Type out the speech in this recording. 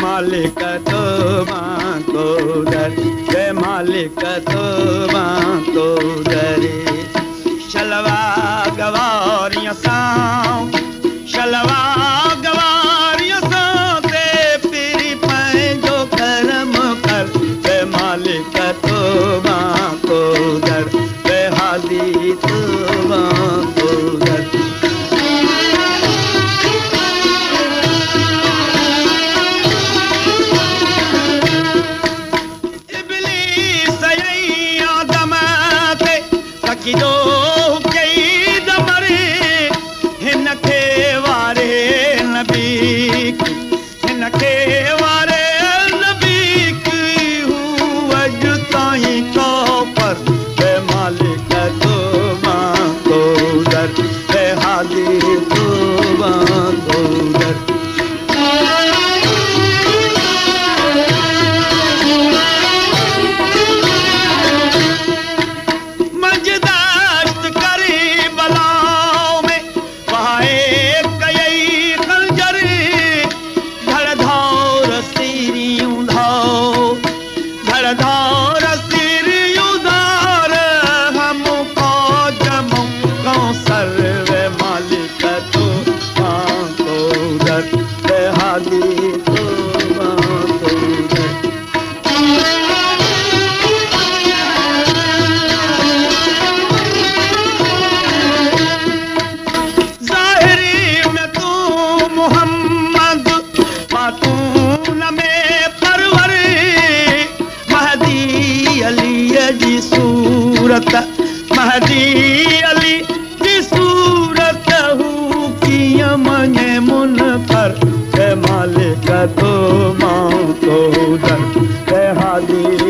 मालिक तो को दर जय मालिक तो को दरे शलवा गवारियां सां शलवा गवारियां सां ते पिरी पंहिंजो करम कर जय मालिक तो को दर जय हादी तो को दर किदो कई दमरे हिन खे वारे नबी हिन खे वारे नबी हू अॼु ताईं कौफर बे मालिक तो को दर बे हादी तो को दर महदी अली जी सूरत हू कीअं मञे मुनकर जय मालिक तो को दर जय हादी